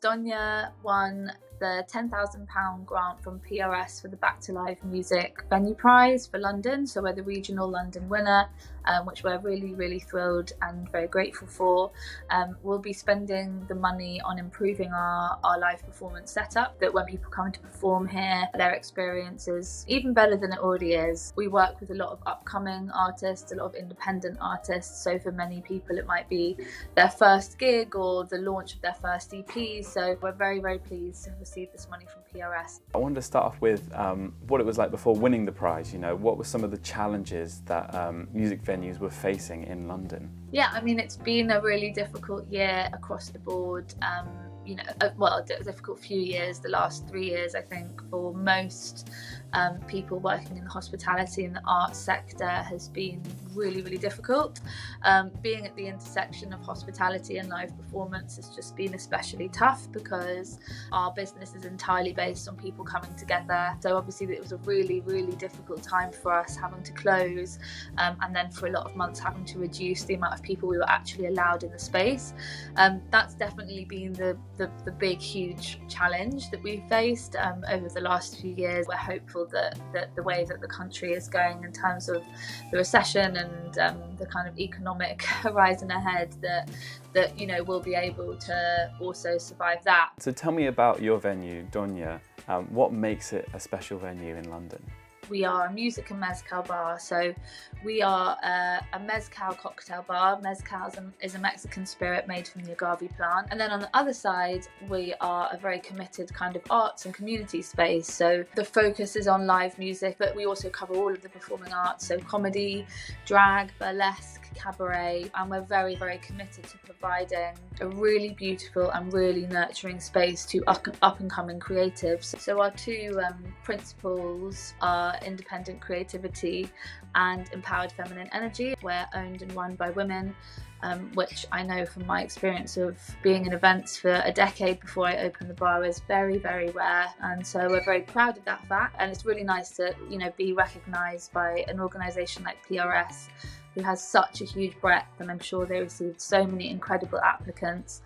Doña won the £10,000 grant from PRS for the Back to Live Music Venue Prize for London. So we're the regional London winner, which we're really, really thrilled and very grateful for. We'll be spending the money on improving our live performance setup, that when people come to perform here, their experience is even better than it already is. We work with a lot of upcoming artists, a lot of independent artists. So for many people, it might be their first gig or the launch of their first EP. So we're very, very pleased to have received this money from PRS. I wanted to start off with what it was like before winning the prize. You know, what were some of the challenges that music venues were facing in London? Yeah, I mean, it's been a really difficult year across the board. A difficult few years, the last 3 years, I think, for most people working in the hospitality and the arts sector has been really, really difficult. Being at the intersection of hospitality and live performance has just been especially tough because our business is entirely based on people coming together. So obviously it was a really, really difficult time for us, having to close and then for a lot of months having to reduce the amount of people we were actually allowed in the space. That's definitely been the big, huge challenge that we've faced over the last few years. We're hopeful that the way that the country is going in terms of the recession and the kind of economic horizon ahead, that we'll be able to also survive that. So tell me about your venue, Doña. What makes it a special venue in London? We are a music and mezcal bar, so we are a mezcal cocktail bar. Mezcal is a Mexican spirit made from the agave plant. And then on the other side, we are a very committed kind of arts and community space. So the focus is on live music, but we also cover all of the performing arts, so comedy, drag, burlesque, cabaret, and we're very, very committed to providing a really beautiful and really nurturing space to up and coming creatives. So our two principles are independent creativity and empowered feminine energy. We're owned and run by women, which I know from my experience of being in events for a decade before I opened the bar is very, very rare, and so we're very proud of that fact. And it's really nice to be recognised by an organisation like PRS, who has such a huge breadth, and I'm sure they received so many incredible applicants.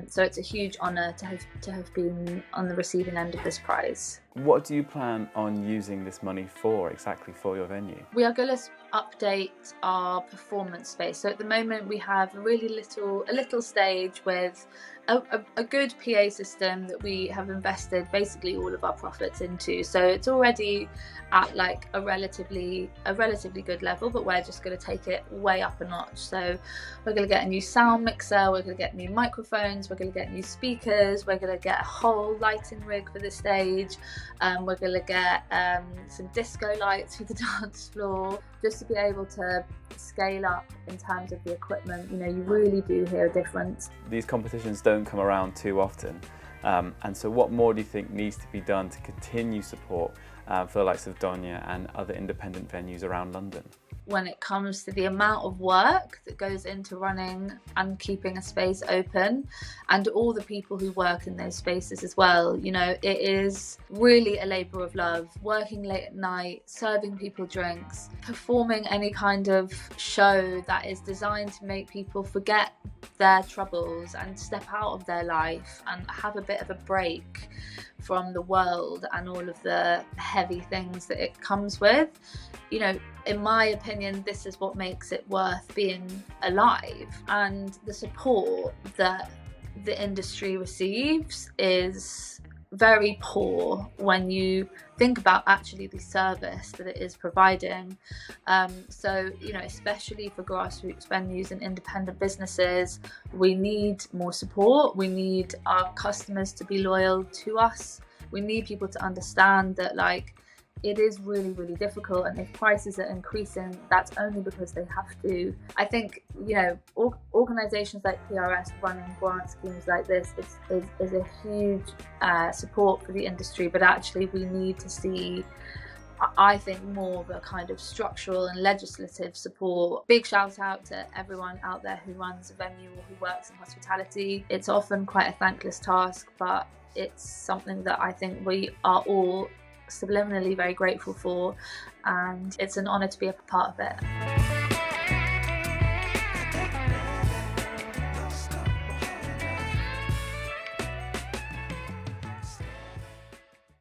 So it's a huge honour to have been on the receiving end of this prize. What do you plan on using this money for exactly for your venue? We are going to update our performance space. So at the moment we have a little stage with a good PA system that we have invested basically all of our profits into. So it's already at like a relatively good level, but we're just going to take it way up a notch. So we're going to get a new sound mixer, we're going to get new microphones, we're going to get new speakers, we're going to get a whole lighting rig for the stage, we're going to get some disco lights for the dance floor, just to be able to scale up in terms of the equipment. You really do hear a difference. These competitions don't come around too often, and so what more do you think needs to be done to continue support for the likes of Doña and other independent venues around London? When it comes to the amount of work that goes into running and keeping a space open, and all the people who work in those spaces as well, it is really a labour of love. Working late at night, serving people drinks, performing any kind of show that is designed to make people forget their troubles and step out of their life and have a bit of a break from the world and all of the heavy things that it comes with. In my opinion, this is what makes it worth being alive. And the support that the industry receives is very poor when you think about actually the service that it is providing. Especially for grassroots venues and independent businesses, we need more support. We need our customers to be loyal to us. We need people to understand that it is really, really difficult, and if prices are increasing, that's only because they have to. I think, organisations like PRS running grant schemes like this is a huge support for the industry, but actually we need to see, I think, more of a kind of structural and legislative support. Big shout out to everyone out there who runs a venue or who works in hospitality. It's often quite a thankless task, but it's something that I think we are all subliminally very grateful for, and it's an honour to be a part of it.